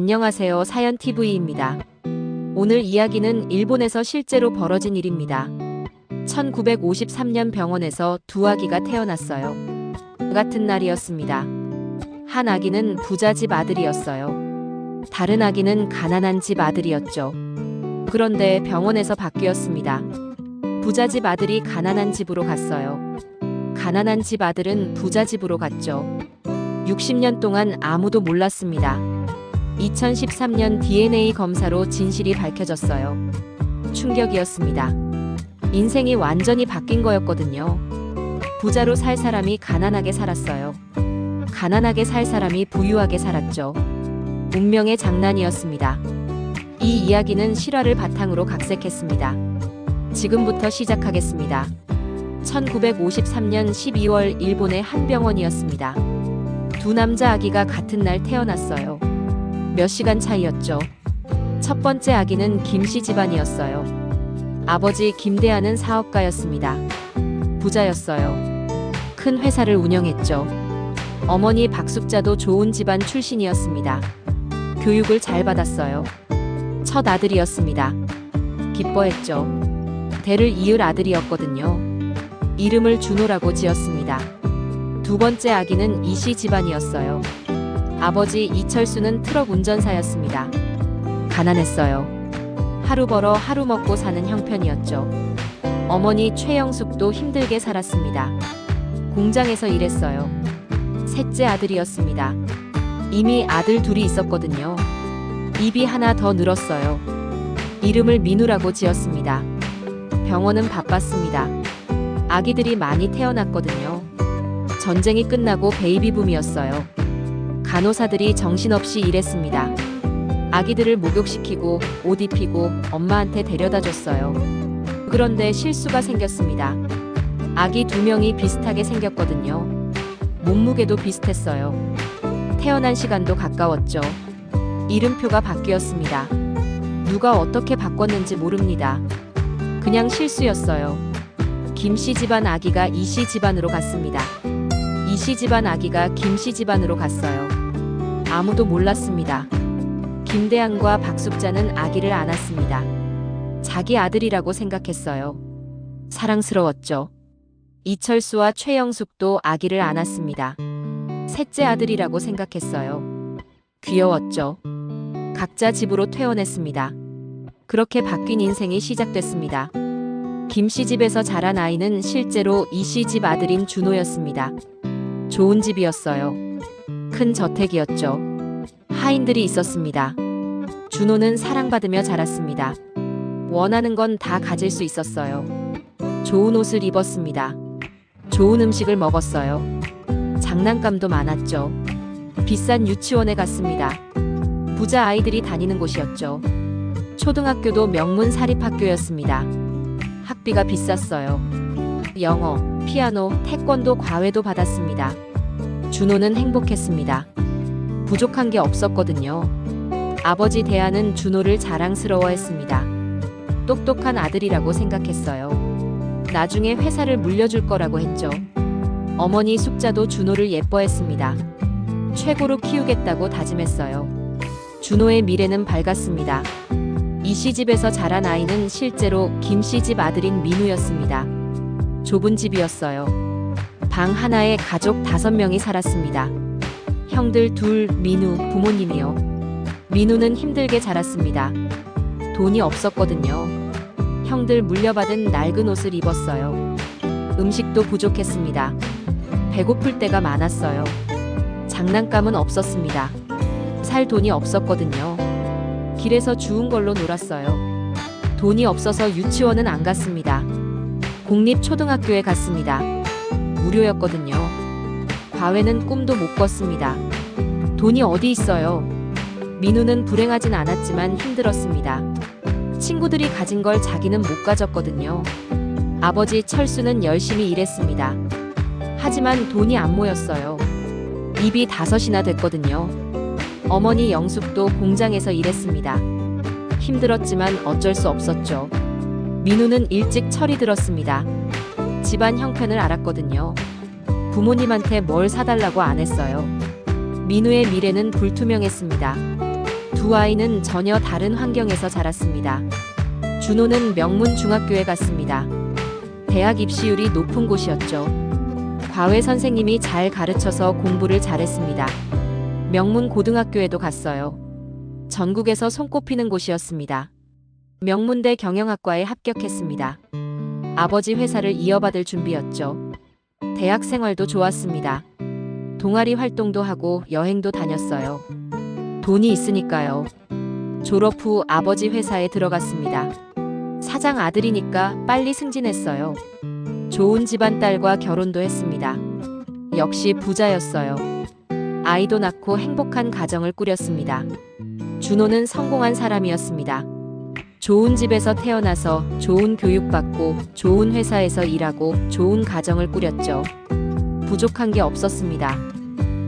안녕하세요. 사연TV입니다. 오늘 이야기는 일본에서 실제로 벌어진 일입니다. 1953년 병원에서 두 아기가 태어났어요. 같은 날이었습니다. 한 아기는 부자 집 아들이었어요. 다른 아기는 가난한 집 아들이었죠. 그런데 병원에서 바뀌었습니다. 부자 집 아들이 가난한 집으로 갔어요. 가난한 집 아들은 부자 집으로 갔죠. 60년 동안 아무도 몰랐습니다. 2013년 DNA 검사로 진실이 밝혀졌어요. 충격이었습니다. 인생이 완전히 바뀐 거였거든요. 부자로 살 사람이 가난하게 살았어요. 가난하게 살 사람이 부유하게 살았죠. 운명의 장난이었습니다. 이 이야기는 실화를 바탕으로 각색했습니다. 지금부터 시작하겠습니다. 1953년 12월 일본의 한 병원이었습니다. 두 남자 아기가 같은 날 태어났어요. 몇 시간 차이였죠. 첫 번째 아기는 김씨 집안이었어요. 아버지 김대하는 사업가였습니다. 부자였어요. 큰 회사를 운영했죠. 어머니 박숙자도 좋은 집안 출신이었습니다. 교육을 잘 받았어요. 첫 아들이었습니다. 기뻐했죠. 대를 이을 아들이었거든요. 이름을 준호라고 지었습니다. 두 번째 아기는 이씨 집안이었어요. 아버지 이철수는 트럭 운전사였습니다. 가난했어요. 하루 벌어 하루 먹고 사는 형편이었죠. 어머니 최영숙도 힘들게 살았습니다. 공장에서 일했어요. 셋째 아들이었습니다. 이미 아들 둘이 있었거든요. 입이 하나 더 늘었어요. 이름을 민우라고 지었습니다. 병원은 바빴습니다. 아기들이 많이 태어났거든요. 전쟁이 끝나고 베이비붐이었어요. 간호사들이 정신없이 일했습니다. 아기들을 목욕시키고 옷 입히고 엄마한테 데려다 줬어요. 그런데 실수가 생겼습니다. 아기 두 명이 비슷하게 생겼거든요. 몸무게도 비슷했어요. 태어난 시간도 가까웠죠. 이름표가 바뀌었습니다. 누가 어떻게 바꿨는지 모릅니다. 그냥 실수였어요. 김씨 집안 아기가 이씨 집안으로 갔습니다. 이씨 집안 아기가 김씨 집안으로 갔어요. 아무도 몰랐습니다. 김대한과 박숙자는 아기를 안았습니다. 자기 아들이라고 생각했어요. 사랑스러웠죠. 이철수와 최영숙도 아기를 안았습니다. 셋째 아들이라고 생각했어요. 귀여웠죠. 각자 집으로 퇴원했습니다. 그렇게 바뀐 인생이 시작됐습니다. 김씨 집에서 자란 아이는 실제로 이씨 집 아들인 준호였습니다. 좋은 집이었어요. 큰 저택이었죠. 하인들이 있었습니다. 준호는 사랑받으며 자랐습니다. 원하는 건 다 가질 수 있었어요. 좋은 옷을 입었습니다. 좋은 음식을 먹었어요. 장난감도 많았죠. 비싼 유치원에 갔습니다. 부자 아이들이 다니는 곳이었죠. 초등학교도 명문 사립학교였습니다. 학비가 비쌌어요. 영어, 피아노, 태권도 과외도 받았습니다. 준호는 행복했습니다. 부족한 게 없었거든요. 아버지 대하는 준호를 자랑스러워했습니다. 똑똑한 아들이라고 생각했어요. 나중에 회사를 물려줄 거라고 했죠. 어머니 숙자도 준호를 예뻐했습니다. 최고로 키우겠다고 다짐했어요. 준호의 미래는 밝았습니다. 이씨 집에서 자란 아이는 실제로 김씨 집 아들인 민우였습니다. 좁은 집이었어요. 방 하나에 가족 5명이 살았습니다. 형들 둘, 민우, 부모님이요. 민우는 힘들게 자랐습니다. 돈이 없었거든요. 형들 물려받은 낡은 옷을 입었어요. 음식도 부족했습니다. 배고플 때가 많았어요. 장난감은 없었습니다. 살 돈이 없었거든요. 길에서 주운 걸로 놀았어요. 돈이 없어서 유치원은 안 갔습니다. 공립초등학교에 갔습니다. 무료였거든요. 과외는 꿈도 못 꿨습니다. 돈이 어디 있어요? 민우는 불행하진 않았지만 힘들었습니다. 친구들이 가진 걸 자기는 못 가졌거든요. 아버지 철수는 열심히 일했습니다. 하지만 돈이 안 모였어요. 입이 5이나 됐거든요. 어머니 영숙도 공장에서 일했습니다. 힘들었지만 어쩔 수 없었죠. 민우는 일찍 철이 들었습니다. 집안 형편을 알았거든요. 부모님한테 뭘 사달라고 안 했어요. 민우의 미래는 불투명했습니다. 두 아이는 전혀 다른 환경에서 자랐습니다. 준호는 명문 중학교에 갔습니다. 대학 입시율이 높은 곳이었죠. 과외 선생님이 잘 가르쳐서 공부를 잘했습니다. 명문 고등학교에도 갔어요. 전국에서 손꼽히는 곳이었습니다. 명문대 경영학과에 합격했습니다. 아버지 회사를 이어받을 준비였죠. 대학 생활도 좋았습니다. 동아리 활동도 하고 여행도 다녔어요. 돈이 있으니까요. 졸업 후 아버지 회사에 들어갔습니다. 사장 아들이니까 빨리 승진했어요. 좋은 집안 딸과 결혼도 했습니다. 역시 부자였어요. 아이도 낳고 행복한 가정을 꾸렸습니다. 준호는 성공한 사람이었습니다. 좋은 집에서 태어나서 좋은 교육받고 좋은 회사에서 일하고 좋은 가정을 꾸렸죠. 부족한 게 없었습니다.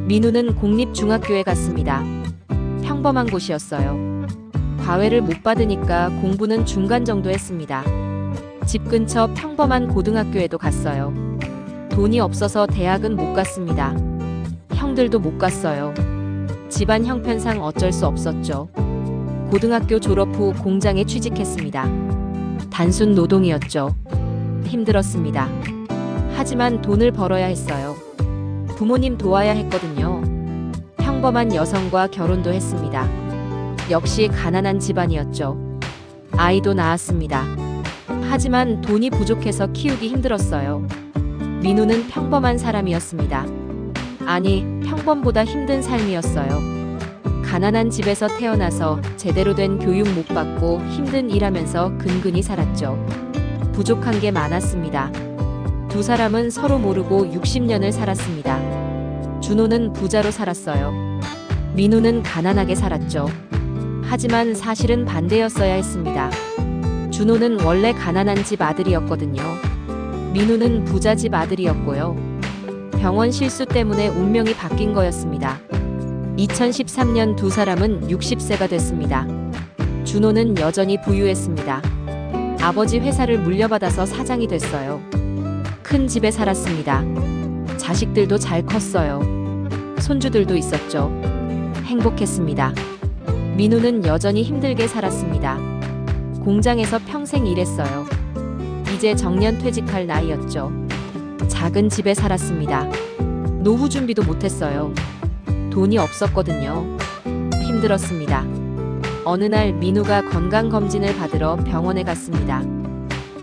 민우는 공립중학교에 갔습니다. 평범한 곳이었어요. 과외를 못 받으니까 공부는 중간 정도 했습니다. 집 근처 평범한 고등학교에도 갔어요. 돈이 없어서 대학은 못 갔습니다. 형들도 못 갔어요. 집안 형편상 어쩔 수 없었죠. 고등학교 졸업 후 공장에 취직했습니다. 단순 노동이었죠. 힘들었습니다. 하지만 돈을 벌어야 했어요. 부모님 도와야 했거든요. 평범한 여성과 결혼도 했습니다. 역시 가난한 집안이었죠. 아이도 낳았습니다. 하지만 돈이 부족해서 키우기 힘들었어요. 민우는 평범한 사람이었습니다. 아니, 평범보다 힘든 삶이었어요. 가난한 집에서 태어나서 제대로 된 교육 못 받고 힘든 일하면서 근근히 살았죠. 부족한 게 많았습니다. 두 사람은 서로 모르고 60년을 살았습니다. 준호는 부자로 살았어요. 민우는 가난하게 살았죠. 하지만 사실은 반대였어야 했습니다. 준호는 원래 가난한 집 아들이었거든요. 민우는 부자 집 아들이었고요. 병원 실수 때문에 운명이 바뀐 거였습니다. 2013년 두 사람은 60세가 됐습니다. 준호는 여전히 부유했습니다. 아버지 회사를 물려받아서 사장이 됐어요. 큰 집에 살았습니다. 자식들도 잘 컸어요. 손주들도 있었죠. 행복했습니다. 민우는 여전히 힘들게 살았습니다. 공장에서 평생 일했어요. 이제 정년 퇴직할 나이였죠. 작은 집에 살았습니다. 노후 준비도 못했어요. 돈이 없었거든요. 힘들었습니다. 어느 날 민우가 건강검진을 받으러 병원에 갔습니다.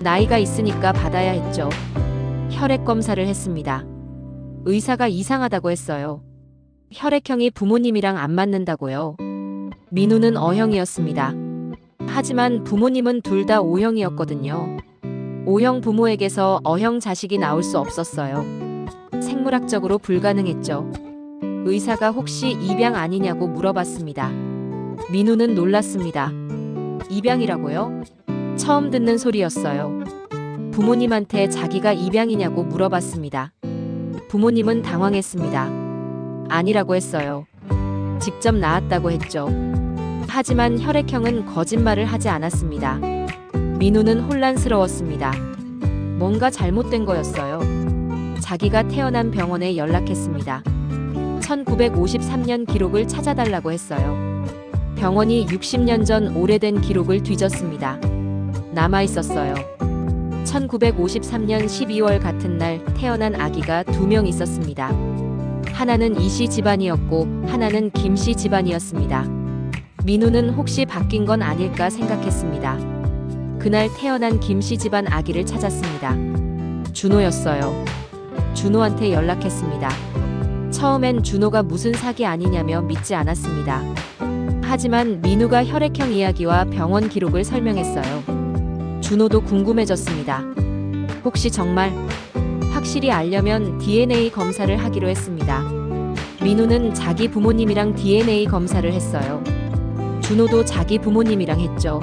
나이가 있으니까 받아야 했죠. 혈액 검사를 했습니다. 의사가 이상하다고 했어요. 혈액형이 부모님이랑 안 맞는다고요. 민우는 O형이었습니다. 하지만 부모님은 둘 다 O형이었거든요. O형 부모에게서 O형 자식이 나올 수 없었어요. 생물학적으로 불가능했죠. 의사가 혹시 입양 아니냐고 물어봤습니다. 민우는 놀랐습니다. 입양이라고요? 처음 듣는 소리였어요. 부모님한테 자기가 입양이냐고 물어봤습니다. 부모님은 당황했습니다. 아니라고 했어요. 직접 낳았다고 했죠. 하지만 혈액형은 거짓말을 하지 않았습니다. 민우는 혼란스러웠습니다. 뭔가 잘못된 거였어요. 자기가 태어난 병원에 연락했습니다. 1953년 기록을 찾아달라고 했어요. 병원이 60년 전 오래된 기록을 뒤졌습니다. 남아 있었어요. 1953년 12월 같은 날 태어난 아기가 2명 있었습니다. 하나는 이씨 집안이었고 하나는 김씨 집안이었습니다. 민우는 혹시 바뀐 건 아닐까 생각했습니다. 그날 태어난 김씨 집안 아기를 찾았습니다. 준호였어요. 준호한테 연락했습니다. 처음엔 준호가 무슨 사기 아니냐며 믿지 않았습니다. 하지만 민우가 혈액형 이야기와 병원 기록을 설명했어요. 준호도 궁금해졌습니다. 혹시 정말 확실히 알려면 DNA 검사를 하기로 했습니다. 민우는 자기 부모님이랑 DNA 검사를 했어요. 준호도 자기 부모님이랑 했죠.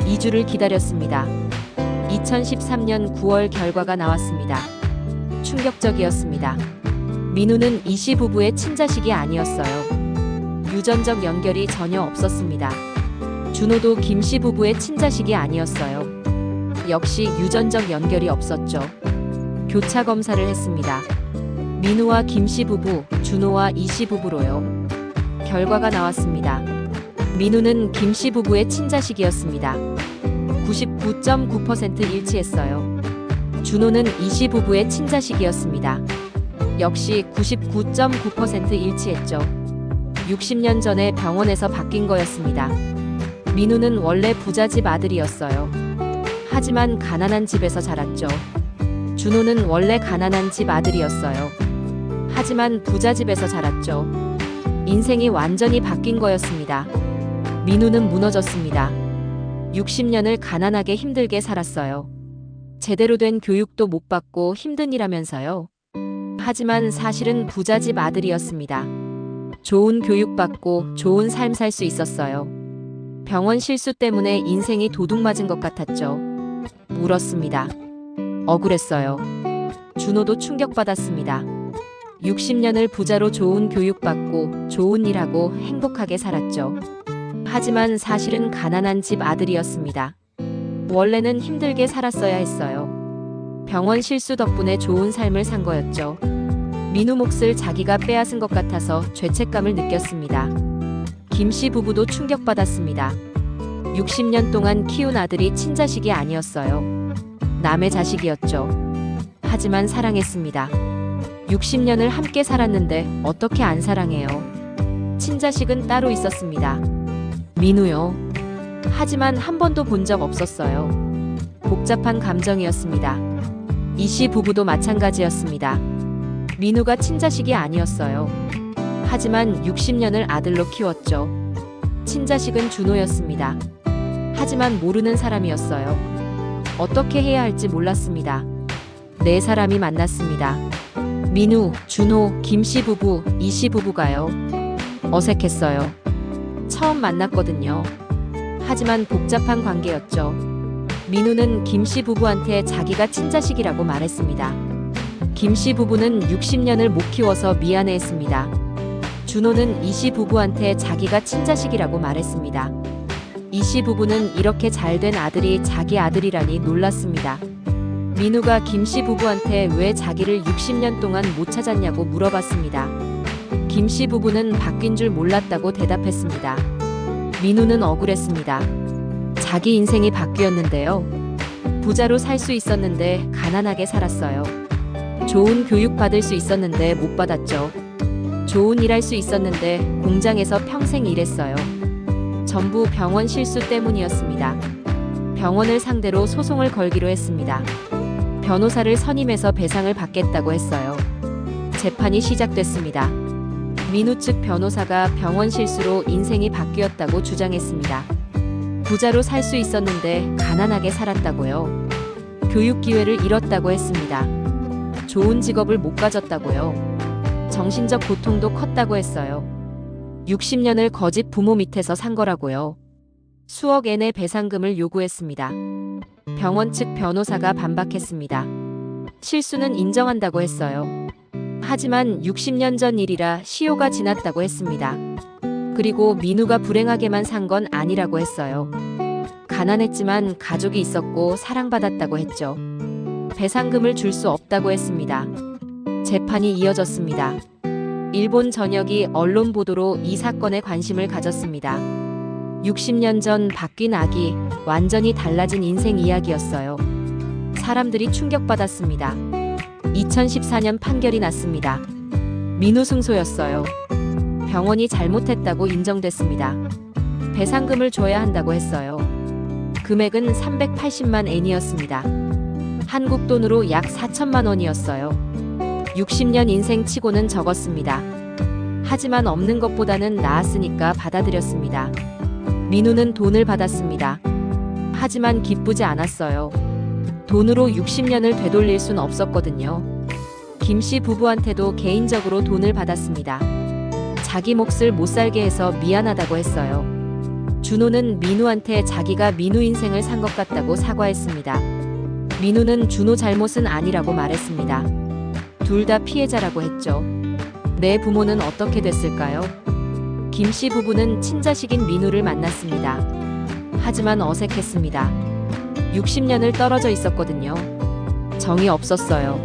2주를 기다렸습니다. 2013년 9월 결과가 나왔습니다. 충격적이었습니다. 민우는 이씨 부부의 친자식이 아니었어요. 유전적 연결이 전혀 없었습니다. 준호도 김씨 부부의 친자식이 아니었어요. 역시 유전적 연결이 없었죠. 교차 검사를 했습니다. 민우와 김씨 부부, 준호와 이씨 부부로요. 결과가 나왔습니다. 민우는 김씨 부부의 친자식이었습니다. 99.9% 일치했어요. 준호는 이씨 부부의 친자식이었습니다. 역시 99.9% 일치했죠. 60년 전에 병원에서 바뀐 거였습니다. 민우는 원래 부잣집 아들이었어요. 하지만 가난한 집에서 자랐죠. 준호는 원래 가난한 집 아들이었어요. 하지만 부잣집에서 자랐죠. 인생이 완전히 바뀐 거였습니다. 민우는 무너졌습니다. 60년을 가난하게 힘들게 살았어요. 제대로 된 교육도 못 받고 힘든 일하면서요. 하지만 사실은 부잣집 아들이었습니다. 좋은 교육 받고 좋은 삶 살 수 있었어요. 병원 실수 때문에 인생이 도둑맞은 것 같았죠. 울었습니다. 억울했어요. 준호도 충격받았습니다. 60년을 부자로 좋은 교육 받고 좋은 일하고 행복하게 살았죠. 하지만 사실은 가난한 집 아들이었습니다. 원래는 힘들게 살았어야 했어요. 병원 실수 덕분에 좋은 삶을 산 거였죠. 민우 몫을 자기가 빼앗은 것 같아서 죄책감을 느꼈습니다. 김씨 부부도 충격받았습니다. 60년 동안 키운 아들이 친자식이 아니었어요. 남의 자식이었죠. 하지만 사랑했습니다. 60년을 함께 살았는데 어떻게 안 사랑해요? 친자식은 따로 있었습니다. 민우요. 하지만 한 번도 본 적 없었어요. 복잡한 감정이었습니다. 이씨 부부도 마찬가지였습니다. 민우가 친자식이 아니었어요. 하지만 60년을 아들로 키웠죠. 친자식은 준호였습니다. 하지만 모르는 사람이었어요. 어떻게 해야 할지 몰랐습니다. 네 사람이 만났습니다. 민우, 준호, 김씨 부부, 이씨 부부가요. 어색했어요. 처음 만났거든요. 하지만 복잡한 관계였죠. 민우는 김씨 부부한테 자기가 친자식이라고 말했습니다. 김씨 부부는 60년을 못 키워서 미안해했습니다. 준호는 이씨 부부한테 자기가 친자식이라고 말했습니다. 이씨 부부는 이렇게 잘된 아들이 자기 아들이라니 놀랐습니다. 민우가 김씨 부부한테 왜 자기를 60년 동안 못 찾았냐고 물어봤습니다. 김씨 부부는 바뀐 줄 몰랐다고 대답했습니다. 민우는 억울했습니다. 자기 인생이 바뀌었는데요. 부자로 살 수 있었는데 가난하게 살았어요. 좋은 교육 받을 수 있었는데 못 받았죠. 좋은 일 할 수 있었는데 공장에서 평생 일했어요. 전부 병원 실수 때문이었습니다. 병원을 상대로 소송을 걸기로 했습니다. 변호사를 선임해서 배상을 받겠다고 했어요. 재판이 시작됐습니다. 민우 측 변호사가 병원 실수로 인생이 바뀌었다고 주장했습니다. 부자로 살 수 있었는데 가난하게 살았다고요. 교육 기회를 잃었다고 했습니다. 좋은 직업을 못 가졌다고요. 정신적 고통도 컸다고 했어요. 60년을 거짓 부모 밑에서 산 거라고요. 수억 엔의 배상금을 요구했습니다. 병원 측 변호사가 반박했습니다. 실수는 인정한다고 했어요. 하지만 60년 전 일이라 시효가 지났다고 했습니다. 그리고 민우가 불행하게만 산 건 아니라고 했어요. 가난했지만 가족이 있었고 사랑받았다고 했죠. 배상금을 줄 수 없다고 했습니다. 재판이 이어졌습니다. 일본 전역이 언론 보도로 이 사건에 관심을 가졌습니다. 60년 전 바뀐 아기, 완전히 달라진 인생 이야기였어요. 사람들이 충격받았습니다. 2014년 판결이 났습니다. 민우 승소였어요. 병원이 잘못했다고 인정됐습니다. 배상금을 줘야 한다고 했어요. 금액은 380만 엔이었습니다. 한국 돈으로 약 4천만 원이었어요. 60년 인생 치고는 적었습니다. 하지만 없는 것보다는 나았으니까 받아들였습니다. 민우는 돈을 받았습니다. 하지만 기쁘지 않았어요. 돈으로 60년을 되돌릴 순 없었거든요. 김씨 부부한테도 개인적으로 돈을 받았습니다. 자기 몫을 못 살게 해서 미안하다고 했어요. 준호는 민우한테 자기가 민우 인생을 산 것 같다고 사과했습니다. 민우는 준호 잘못은 아니라고 말했습니다. 둘 다 피해자라고 했죠. 내 부모는 어떻게 됐을까요? 김씨 부부는 친자식인 민우를 만났습니다. 하지만 어색했습니다. 60년을 떨어져 있었거든요. 정이 없었어요.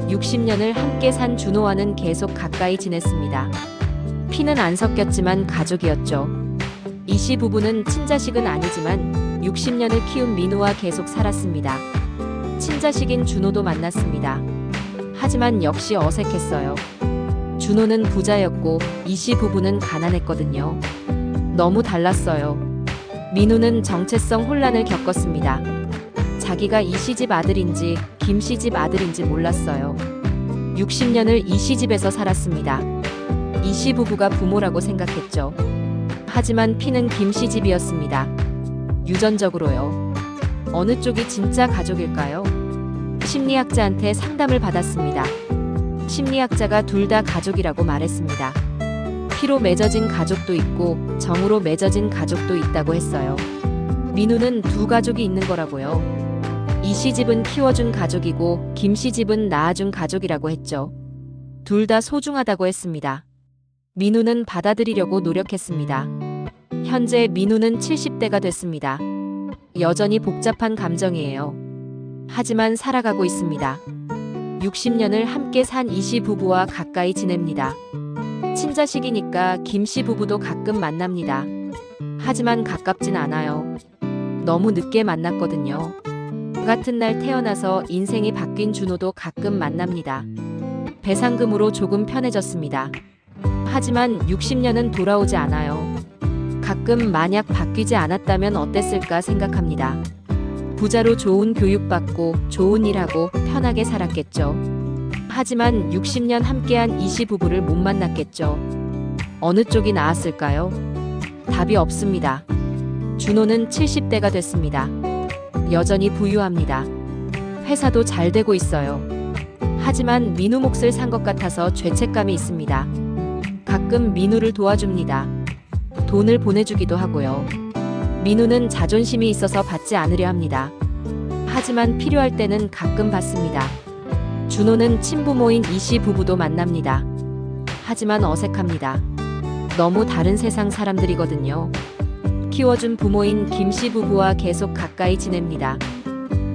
60년을 함께 산 준호와는 계속 가까이 지냈습니다. 피는 안 섞였지만 가족이었죠. 이씨 부부는 친자식은 아니지만 60년을 키운 민우와 계속 살았습니다. 친자식인 준호도 만났습니다. 하지만 역시 어색했어요. 준호는 부자였고 이씨 부부는 가난했거든요. 너무 달랐어요. 민우는 정체성 혼란을 겪었습니다. 자기가 이씨 집 아들인지 김씨 집 아들인지 몰랐어요. 60년을 이씨 집에서 살았습니다. 이씨 부부가 부모라고 생각했죠. 하지만 피는 김씨 집이었습니다. 유전적으로요. 어느 쪽이 진짜 가족일까요? 심리학자한테 상담을 받았습니다. 심리학자가 둘 다 가족이라고 말했습니다. 피로 맺어진 가족도 있고 정으로 맺어진 가족도 있다고 했어요. 민우는 두 가족이 있는 거라고요. 이씨 집은 키워준 가족이고 김씨 집은 낳아준 가족이라고 했죠. 둘 다 소중하다고 했습니다. 민우는 받아들이려고 노력했습니다. 현재 민우는 70대가 됐습니다. 여전히 복잡한 감정이에요. 하지만 살아가고 있습니다. 60년을 함께 산 이씨 부부와 가까이 지냅니다. 친자식이니까 김씨 부부도 가끔 만납니다. 하지만 가깝진 않아요. 너무 늦게 만났거든요. 같은 날 태어나서 인생이 바뀐 준호도 가끔 만납니다. 배상금으로 조금 편해졌습니다. 하지만 60년은 돌아오지 않아요. 가끔 만약 바뀌지 않았다면 어땠을까 생각합니다. 부자로 좋은 교육받고 좋은 일하고 편하게 살았겠죠. 하지만 60년 함께한 이씨 부부를 못 만났겠죠. 어느 쪽이 나았을까요? 답이 없습니다. 준호는 70대가 됐습니다. 여전히 부유합니다. 회사도 잘 되고 있어요. 하지만 민우 몫을 산 것 같아서 죄책감이 있습니다. 가끔 민우를 도와줍니다. 돈을 보내주기도 하고요. 민우는 자존심이 있어서 받지 않으려 합니다. 하지만 필요할 때는 가끔 받습니다. 준호는 친부모인 이씨 부부도 만납니다. 하지만 어색합니다. 너무 다른 세상 사람들이거든요. 키워준 부모인 김씨 부부와 계속 가까이 지냅니다.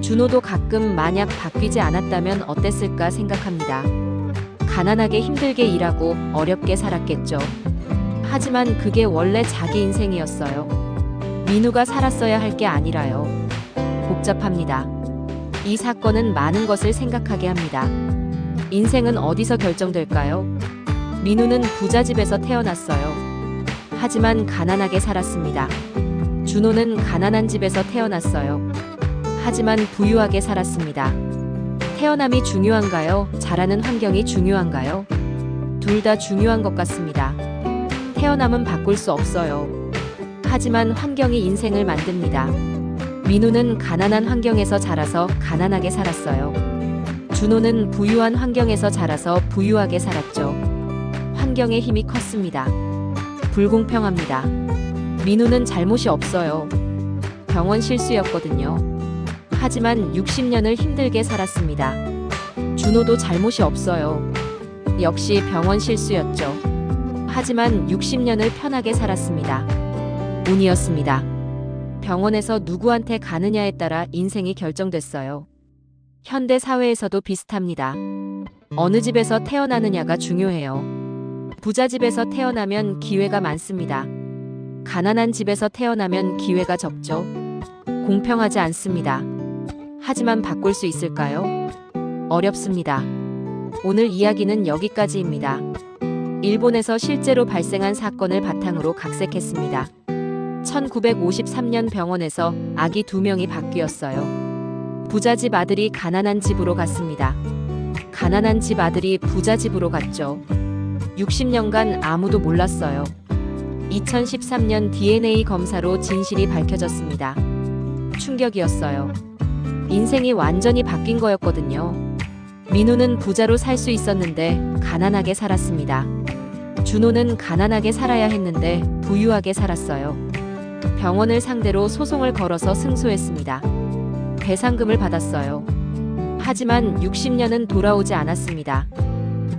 준호도 가끔 만약 바뀌지 않았다면 어땠을까 생각합니다. 가난하게 힘들게 일하고 어렵게 살았겠죠. 하지만 그게 원래 자기 인생이었어요. 민우가 살았어야 할 게 아니라요. 복잡합니다. 이 사건은 많은 것을 생각하게 합니다. 인생은 어디서 결정될까요? 민우는 부자집에서 태어났어요. 하지만 가난하게 살았습니다. 준호는 가난한 집에서 태어났어요. 하지만 부유하게 살았습니다. 태어남이 중요한가요? 자라는 환경이 중요한가요? 둘 다 중요한 것 같습니다. 태어남은 바꿀 수 없어요. 하지만 환경이 인생을 만듭니다. 민우는 가난한 환경에서 자라서 가난하게 살았어요. 준호는 부유한 환경에서 자라서 부유하게 살았죠. 환경의 힘이 컸습니다. 불공평합니다. 민우는 잘못이 없어요. 병원 실수였거든요. 하지만 60년을 힘들게 살았습니다. 준호도 잘못이 없어요. 역시 병원 실수였죠. 하지만 60년을 편하게 살았습니다. 운이었습니다. 병원에서 누구한테 가느냐에 따라 인생이 결정됐어요. 현대 사회에서도 비슷합니다. 어느 집에서 태어나느냐가 중요해요. 부자 집에서 태어나면 기회가 많습니다. 가난한 집에서 태어나면 기회가 적죠. 공평하지 않습니다. 하지만 바꿀 수 있을까요? 어렵습니다. 오늘 이야기는 여기까지입니다. 일본에서 실제로 발생한 사건을 바탕으로 각색했습니다. 1953년 병원에서 아기 2명이 바뀌었어요. 부자집 아들이 가난한 집으로 갔습니다. 가난한 집 아들이 부자 집으로 갔죠. 60년간 아무도 몰랐어요. 2013년 DNA 검사로 진실이 밝혀졌습니다. 충격이었어요. 인생이 완전히 바뀐 거였거든요. 민우는 부자로 살 수 있었는데 가난하게 살았습니다. 준호는 가난하게 살아야 했는데 부유하게 살았어요. 병원을 상대로 소송을 걸어서 승소했습니다. 배상금을 받았어요. 하지만 60년은 돌아오지 않았습니다.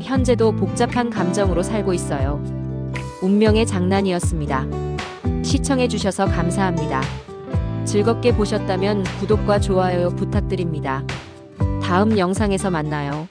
현재도 복잡한 감정으로 살고 있어요. 운명의 장난이었습니다. 시청해주셔서 감사합니다. 즐겁게 보셨다면 구독과 좋아요 부탁드립니다. 다음 영상에서 만나요.